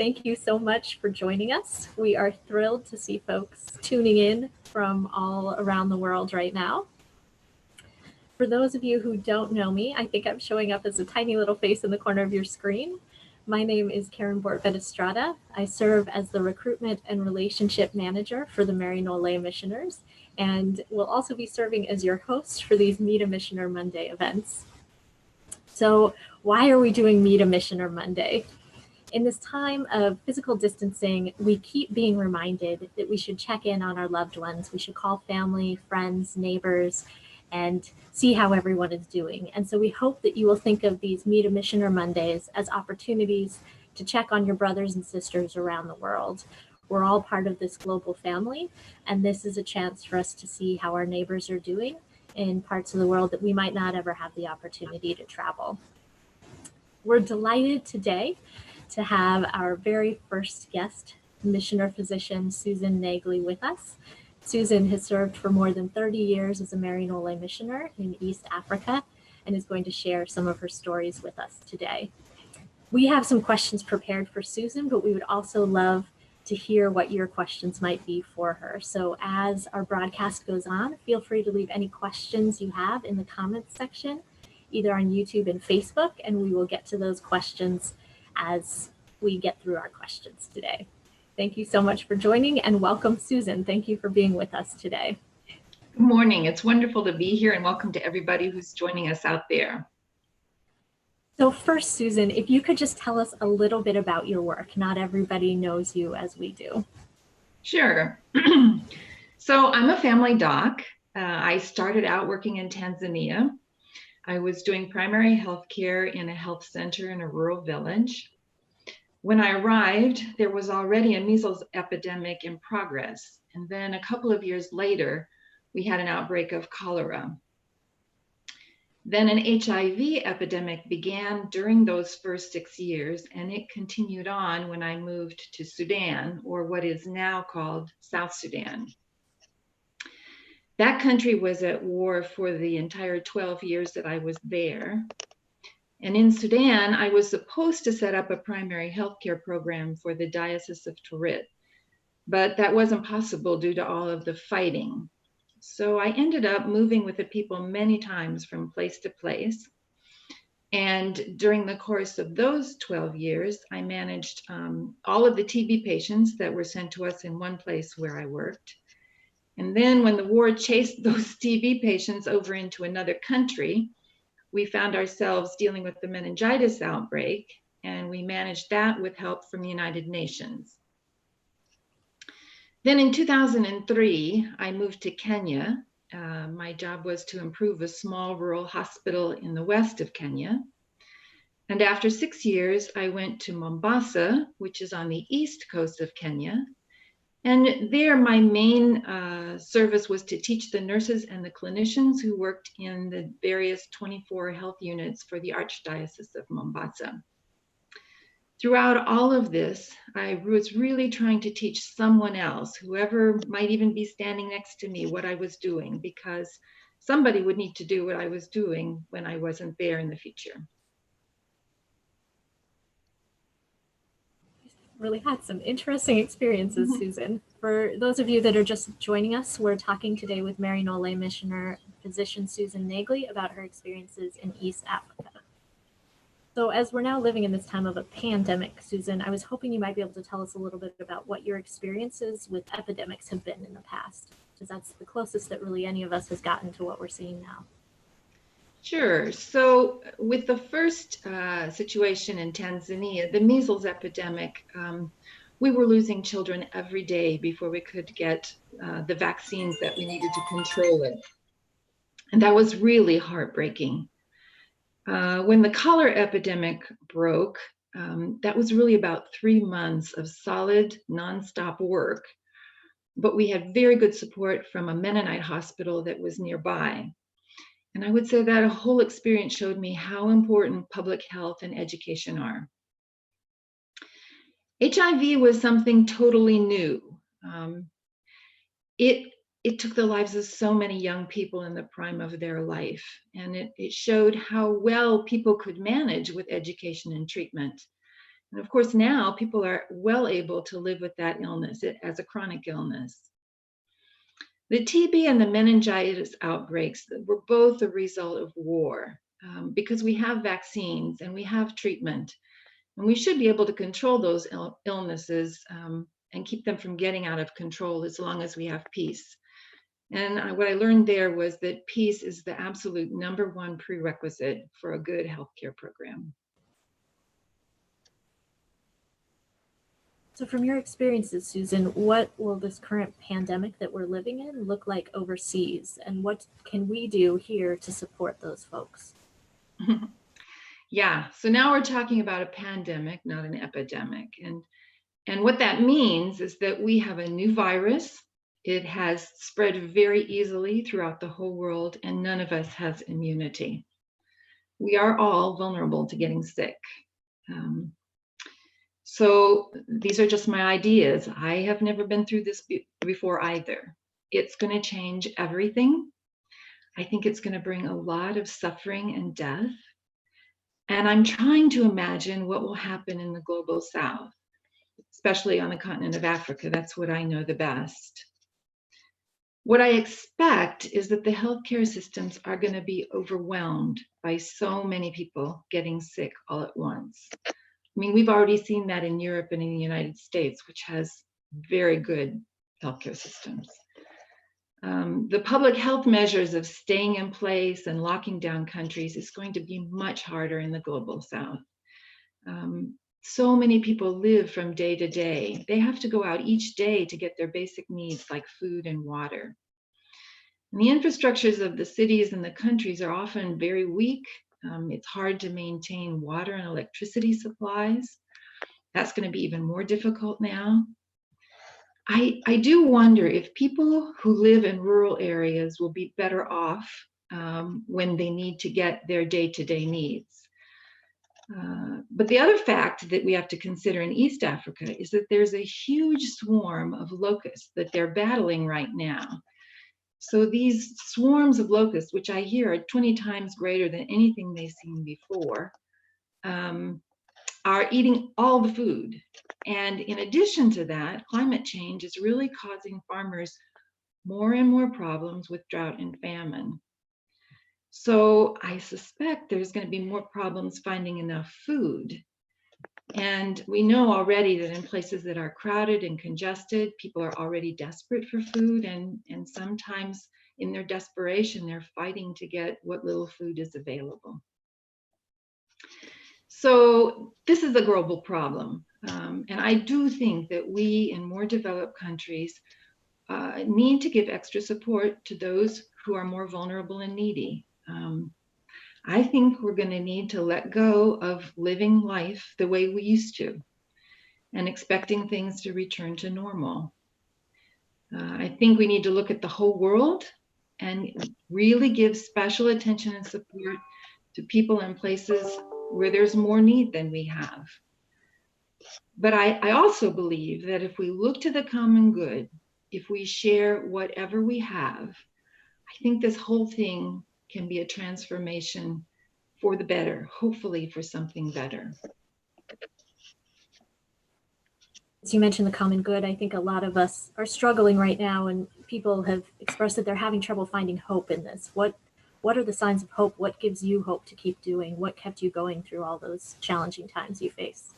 Thank you so much for joining us. We are thrilled to see folks tuning in from all around the world right now. For those of you who don't know me, I think I'm showing up as a tiny little face in the corner of your screen. My name is Karen Bortvet Estrada. I serve as the Recruitment and Relationship Manager for the Maryknoll Lay Missioners, and will also be serving as your host for these Meet a Missioner Monday events. So why are we doing Meet a Missioner Monday? In this time of physical distancing, we keep being reminded that we should check in on our loved ones. We should call family, friends, neighbors, and see how everyone is doing. And so we hope that you will think of these Meet a Missioner Mondays as opportunities to check on your brothers and sisters around the world. We're all part of this global family, and this is a chance for us to see how our neighbors are doing in parts of the world that we might not ever have the opportunity to travel. We're delighted today to have our very first guest, missioner physician Susan Nagele, with us. Susan has served for more than 30 years as a Maryknoll Lay missioner in East Africa and is going to share some of her stories with us today. We have some questions prepared for Susan, but we would also love to hear what your questions might be for her. So as our broadcast goes on, feel free to leave any questions you have in the comments section, either on YouTube and Facebook, and we will get to those questions as we get through our questions today. Thank you so much for joining, and welcome, Susan. Thank you for being with us today. Good morning. It's wonderful to be here, and welcome to everybody who's joining us out there. So first, Susan, if you could just tell us a little bit about your work. Not everybody knows you as we do. Sure. So I'm a family doc. I started out working in Tanzania. I was doing primary health care in a health center in a rural village. When I arrived, there was already a measles epidemic in progress. And then a couple of years later, we had an outbreak of cholera. Then an HIV epidemic began during those first 6 years, and it continued on when I moved to Sudan, or what is now called South Sudan. That country was at war for the entire 12 years that I was there. And in Sudan, I was supposed to set up a primary healthcare program for the Diocese of Turit, but that wasn't possible due to all of the fighting. So I ended up moving with the people many times from place to place. And during the course of those 12 years, I managed all of the TB patients that were sent to us in one place where I worked. And then when the war chased those TB patients over into another country, we found ourselves dealing with the meningitis outbreak, and we managed that with help from the United Nations. Then in 2003, I moved to Kenya. My job was to improve a small rural hospital in the west of Kenya. And after 6 years, I went to Mombasa, which is on the east coast of Kenya. And there, my main service was to teach the nurses and the clinicians who worked in the various 24 health units for the Archdiocese of Mombasa. Throughout all of this, I was really trying to teach someone else, whoever might even be standing next to me, what I was doing, because somebody would need to do what I was doing when I wasn't there in the future. Really had some interesting experiences, Susan. For those of you that are just joining us, we're talking today with Maryknoll Lay missioner physician Susan Nagele about her experiences in East Africa. So as we're now living in this time of a pandemic, Susan, I was hoping you might be able to tell us a little bit about what your experiences with epidemics have been in the past, because that's the closest that really any of us has gotten to what we're seeing now. Sure. So with the first situation in Tanzania, the measles epidemic, we were losing children every day before we could get the vaccines that we needed to control it. And that was really heartbreaking. When the cholera epidemic broke, that was really about 3 months of solid, nonstop work. But we had very good support from a Mennonite hospital that was nearby. And I would say that whole experience showed me how important public health and education are. HIV was something totally new. It took the lives of so many young people in the prime of their life, and it showed how well people could manage with education and treatment. And of course, now people are well able to live with that illness as a chronic illness. The TB and the meningitis outbreaks were both a result of war, because we have vaccines and we have treatment, and we should be able to control those illnesses and keep them from getting out of control as long as we have peace. And what I learned there was that peace is the absolute #1 prerequisite for a good healthcare program. So, from your experiences, Susan, what will this current pandemic that we're living in look like overseas? And what can we do here to support those folks? Yeah, so now we're talking about a pandemic, not an epidemic. And what that means is that we have a new virus. It has spread very easily throughout the whole world, and none of us has immunity. We are all vulnerable to getting sick. So these are just my ideas. I have never been through this before either. It's going to change everything. I think it's going to bring a lot of suffering and death. And I'm trying to imagine what will happen in the global south, especially on the continent of Africa. That's what I know the best. What I expect is that the healthcare systems are going to be overwhelmed by so many people getting sick all at once. I mean, we've already seen that in Europe and in the United States, which has very good healthcare systems. The public health measures of staying in place and locking down countries is going to be much harder in the global south. So many people live from day to day. They have to go out each day to get their basic needs like food and water. And the infrastructures of the cities and the countries are often very weak. It's hard to maintain water and electricity supplies. That's going to be even more difficult now. I do wonder if people who live in rural areas will be better off when they need to get their day-to-day needs. But the other fact that we have to consider in East Africa is that there's a huge swarm of locusts that they're battling right now. So these swarms of locusts, which I hear are 20 times greater than anything they've seen before, are eating all the food. And in addition to that, climate change is really causing farmers more and more problems with drought and famine. So I suspect there's going to be more problems finding enough food. And we know already that in places that are crowded and congested, people are already desperate for food, and sometimes in their desperation, they're fighting to get what little food is available. So this is a global problem. And I do think that we in more developed countries need to give extra support to those who are more vulnerable and needy. I think we're going to need to let go of living life the way we used to and expecting things to return to normal. I think we need to look at the whole world and really give special attention and support to people and places where there's more need than we have. But I also believe that if we look to the common good, if we share whatever we have, I think this whole thing can be a transformation for the better, hopefully for something better. As you mentioned the common good, I think a lot of us are struggling right now, and people have expressed that they're having trouble finding hope in this. What are the signs of hope? What gives you hope to keep doing? What kept you going through all those challenging times you face?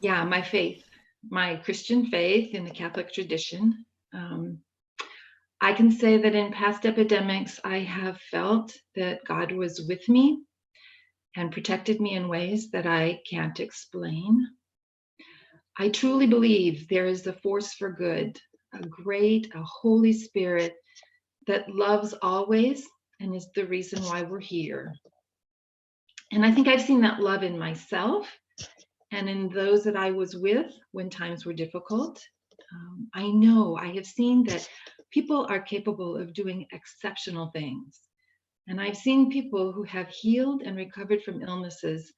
Yeah, my faith, my Christian faith in the Catholic tradition. I can say that in past epidemics, I have felt that God was with me and protected me in ways that I can't explain. I truly believe there is a force for good, a Holy Spirit that loves always and is the reason why we're here. And I think I've seen that love in myself and in those that I was with when times were difficult. I know I have seen that people are capable of doing exceptional things. And I've seen people who have healed and recovered from illnesses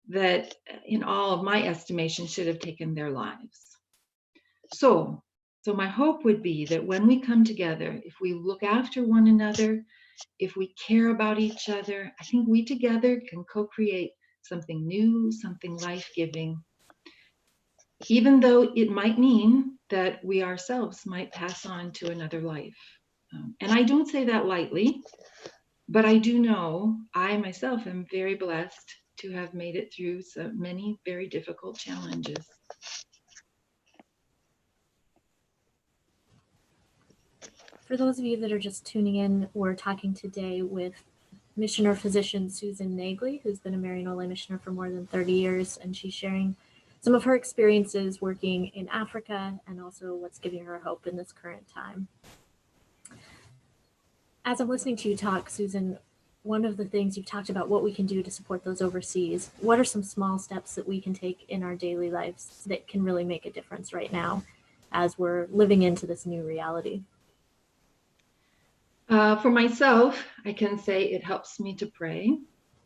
that, in all of my estimation, should have taken their lives. So my hope would be that when we come together, if we look after one another, if we care about each other, I think we together can co-create something new, something life-giving, even though it might mean that we ourselves might pass on to another life. And I don't say that lightly, but I do know I myself am very blessed to have made it through so many very difficult challenges. For those of you that are just tuning in, we're talking today with missioner physician Susan Nagele, who's been a Maryknoll missioner for more than 30 years, and she's sharing some of her experiences working in Africa and also what's giving her hope in this current time. As I'm listening to you talk, Susan, one of the things you've talked about what we can do to support those overseas. What are some small steps that we can take in our daily lives that can really make a difference right now as we're living into this new reality? For myself, I can say it helps me to pray.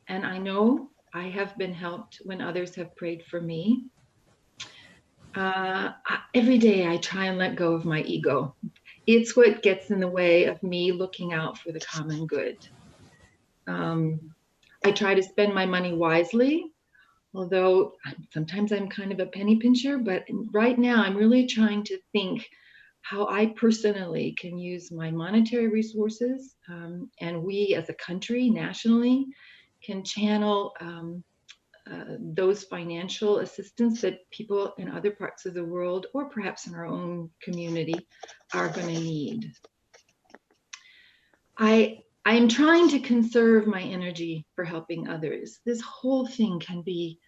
And I know I have been helped when others have prayed for me. Every day I try and let go of my ego. It's what gets in the way of me looking out for the common good. I try to spend my money wisely, although sometimes I'm kind of a penny pincher, but right now I'm really trying to think how I personally can use my monetary resources, and we as a country nationally can channel those financial assistance that people in other parts of the world, or perhaps in our own community, are going to need. I'm trying to conserve my energy for helping others. This whole thing can be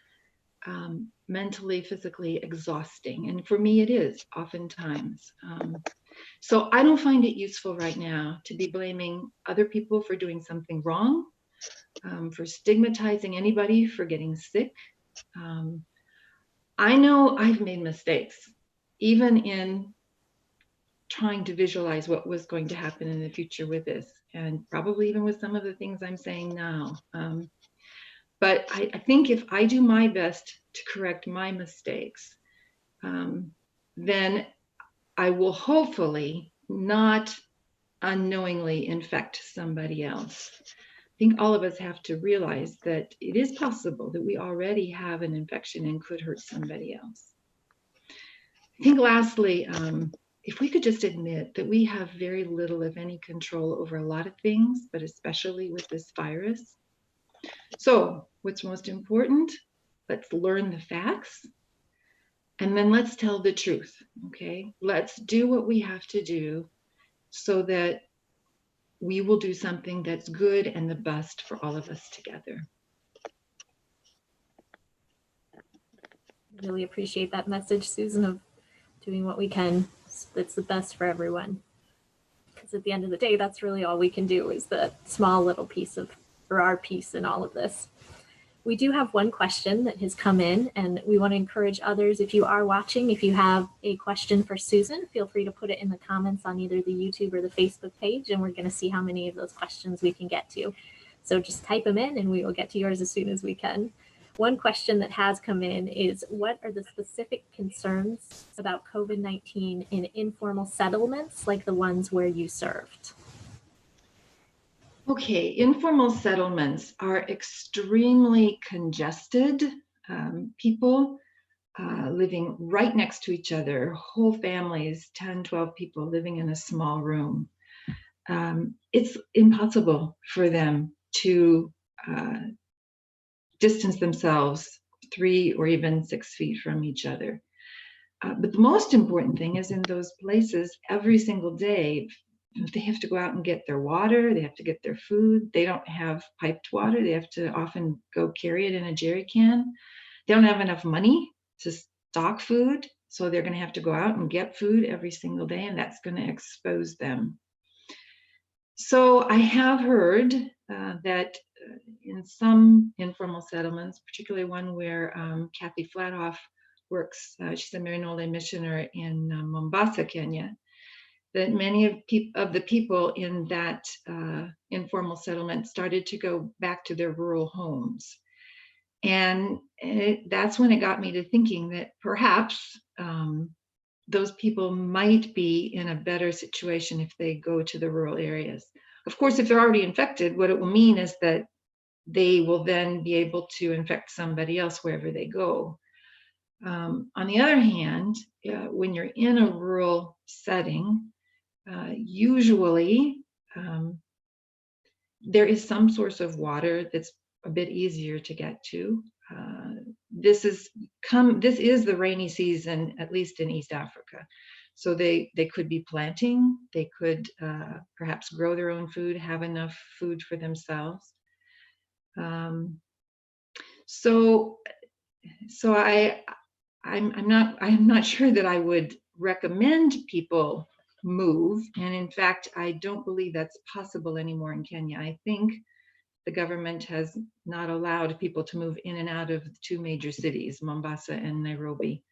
mentally, physically exhausting. And for me, it is oftentimes. So I don't find it useful right now to be blaming other people for doing something wrong, for stigmatizing anybody for getting sick. I know I've made mistakes, even in trying to visualize what was going to happen in the future with this, and probably even with some of the things I'm saying now. But I think if I do my best to correct my mistakes, then I will hopefully not unknowingly infect somebody else. I think all of us have to realize that it is possible that we already have an infection and could hurt somebody else. I think lastly, if we could just admit that we have very little, if any, control over a lot of things, but especially with this virus. So what's most important? Let's learn the facts, and then let's tell the truth, okay? Let's do what we have to do so that we will do something that's good and the best for all of us together. Really appreciate that message, Susan, of doing what we can that's the best for everyone. Because at the end of the day, that's really all we can do, is the small little piece of, or our piece in all of this. We do have one question that has come in, and we want to encourage others, if you are watching, if you have a question for Susan, feel free to put it in the comments on either the YouTube or the Facebook page, and we're going to see how many of those questions we can get to. So just type them in and we will get to yours as soon as we can. One question that has come in is, what are the specific concerns about COVID-19 in informal settlements like the ones where you served? Okay, informal settlements are extremely congested. People living right next to each other, whole families, 10, 12 people living in a small room. It's impossible for them to distance themselves 3 or even 6 feet from each other. But the most important thing is, in those places, every single day, they have to go out and get their water, they have to get their food. They don't have piped water. They have to often go carry it in a jerry can. They don't have enough money to stock food, so they're going to have to go out and get food every single day, and that's going to expose them. So I have heard that in some informal settlements, particularly one where Kathy Flathoff works, she's a Maryknoll missioner in Mombasa, Kenya, that many of the people in that informal settlement started to go back to their rural homes. And that's when it got me to thinking that perhaps those people might be in a better situation if they go to the rural areas. Of course, if they're already infected, what it will mean is that they will then be able to infect somebody else wherever they go. On the other hand, when you're in a rural setting, usually there is some source of water that's a bit easier to get to. This is the rainy season, at least in East Africa. So they could be planting, they could perhaps grow their own food, have enough food for themselves. So I'm not sure that I would recommend people move. And in fact, I don't believe that's possible anymore in Kenya. I think the government has not allowed people to move in and out of the two major cities, Mombasa and Nairobi.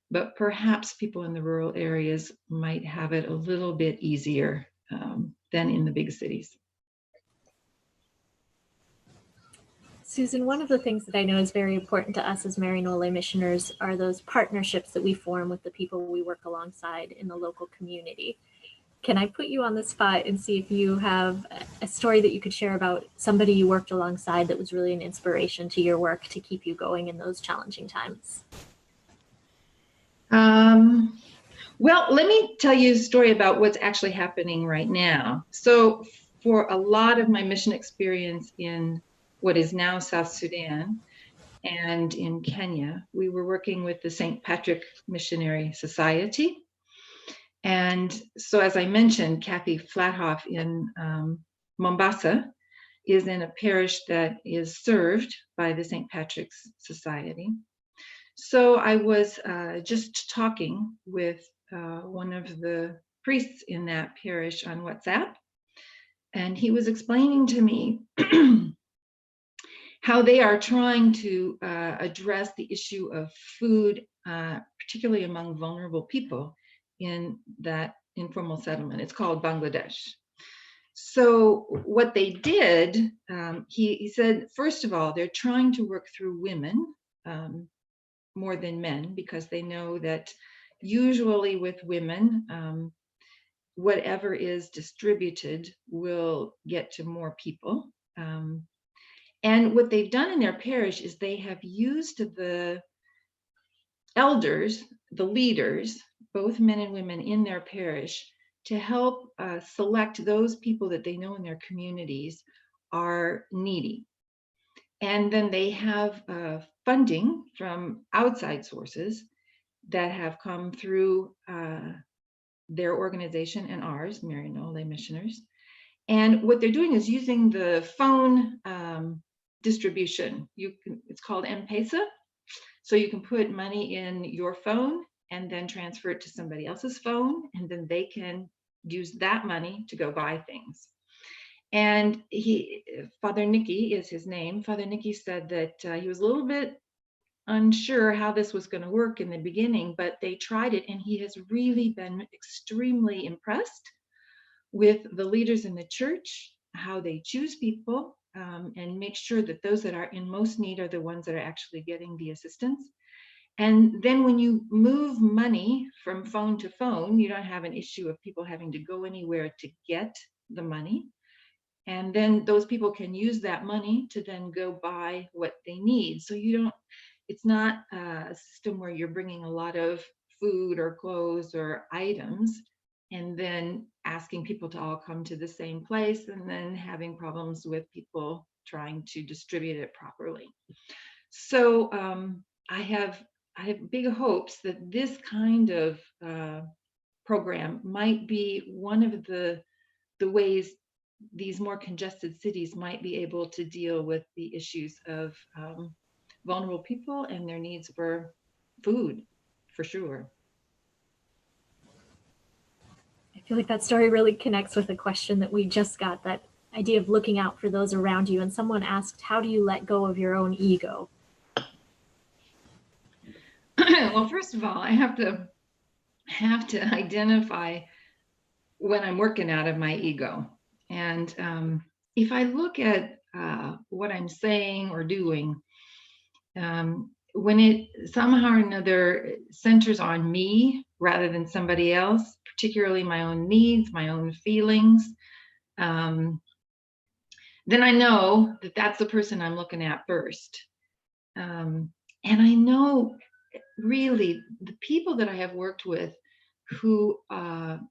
But perhaps people in the rural areas might have it a little bit easier than in the big cities. Susan, one of the things that I know is very important to us as Maryknoll lay missioners are those partnerships that we form with the people we work alongside in the local community. Can I put you on the spot and see if you have a story that you could share about somebody you worked alongside that was really an inspiration to your work to keep you going in those challenging times? Well, let me tell you a story about what's actually happening right now. So for a lot of my mission experience in what is now South Sudan and in Kenya, we were working with the St. Patrick Missionary Society. And so, as I mentioned, Kathy Flathoff in Mombasa is in a parish that is served by the St. Patrick's Society. So I was just talking with one of the priests in that parish on WhatsApp, and he was explaining to me how they are trying to address the issue of food, particularly among vulnerable people in that informal settlement. It's called Bangladesh. So what they did, he said, first of all, they're trying to work through women more than men, because they know that usually with women, whatever is distributed will get to more people. And what they've done in their parish is they have used the elders, the leaders, both men and women in their parish, to help select those people that they know in their communities are needy. And then they have funding from outside sources that have come through their organization and ours, Maryknoll Lay Missioners. And what they're doing is using the phone distribution. It's called M-Pesa. So you can put money in your phone and then transfer it to somebody else's phone, and then they can use that money to go buy things. And Father Nicky is his name. Father Nicky said that he was a little bit unsure how this was going to work in the beginning, but they tried it, and he has really been extremely impressed with the leaders in the church, how they choose people and make sure that those that are in most need are the ones that are actually getting the assistance. And then when you move money from phone to phone, you don't have an issue of people having to go anywhere to get the money. And then those people can use that money to then go buy what they need. So it's not a system where you're bringing a lot of food or clothes or items and then asking people to all come to the same place and then having problems with people trying to distribute it properly. So I have big hopes that this kind of program might be one of the ways these more congested cities might be able to deal with the issues of vulnerable people and their needs for food, for sure. I feel like that story really connects with a question that we just got, that idea of looking out for those around you. And someone asked, how do you let go of your own ego? Well, first of all, I have to identify when I'm working out of my ego. And if I look at what I'm saying or doing, when it somehow or another centers on me rather than somebody else, particularly my own needs, my own feelings, then I know that that's the person I'm looking at first. And I know really the people that I have worked with who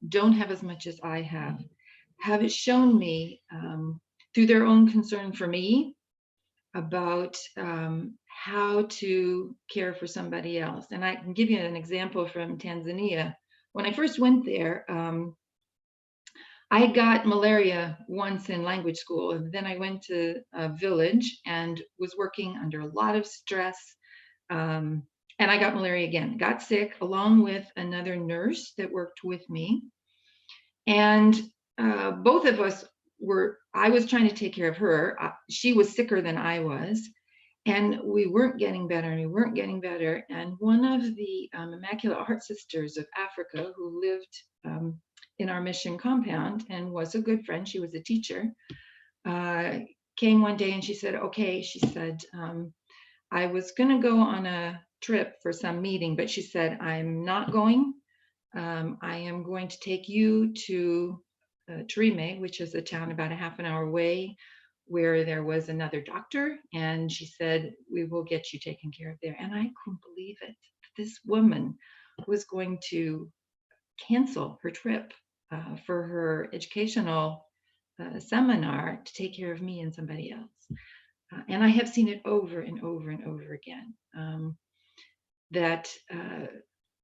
don't have as much as I have shown me through their own concern for me about how to care for somebody else. And I can give you an example from Tanzania. When I first went there, I got malaria once in language school, and then I went to a village and was working under a lot of stress. Um, and I got malaria again, got sick along with another nurse that worked with me. And both of us I was trying to take care of her. She was sicker than I was. And we weren't getting better, and we weren't getting better. And one of the Immaculate Heart Sisters of Africa, who lived in our mission compound and was a good friend, she was a teacher, came one day and she said, okay, she said, I was going to go on a trip for some meeting, but she said, I'm not going. I am going to take you to Tarime, which is a town about a half an hour away, where there was another doctor, and she said, we will get you taken care of there. And I couldn't believe it. This woman was going to cancel her trip for her educational seminar to take care of me and somebody else. And I have seen it over and over and over again, that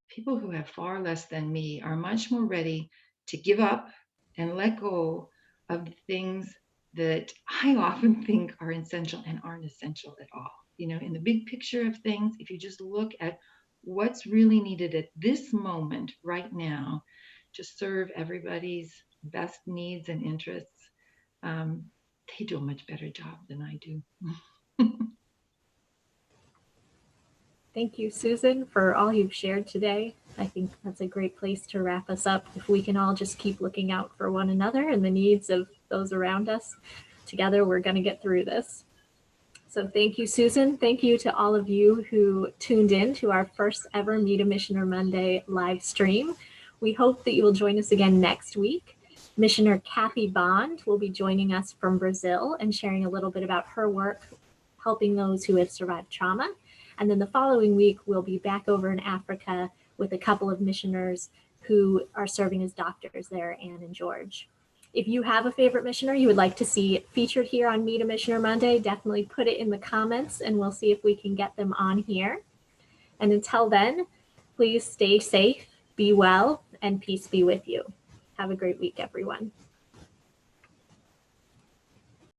people who have far less than me are much more ready to give up and let go of the things that I often think are essential and aren't essential at all. You know, in the big picture of things, if you just look at what's really needed at this moment right now to serve everybody's best needs and interests, they do a much better job than I do. Thank you, Susan, for all you've shared today. I think that's a great place to wrap us up. If we can all just keep looking out for one another and the needs of those around us, together we're going to get through this. So thank you, Susan. Thank you to all of you who tuned in to our first ever Meet a Missioner Monday live stream. We hope that you will join us again next week. Missioner Kathy Bond will be joining us from Brazil and sharing a little bit about her work helping those who have survived trauma. And then the following week, we'll be back over in Africa with a couple of missioners who are serving as doctors there, Anne and George. If you have a favorite missioner you would like to see featured here on Meet a Missioner Monday, definitely put it in the comments and we'll see if we can get them on here. And until then, please stay safe, be well, and peace be with you. Have a great week, everyone.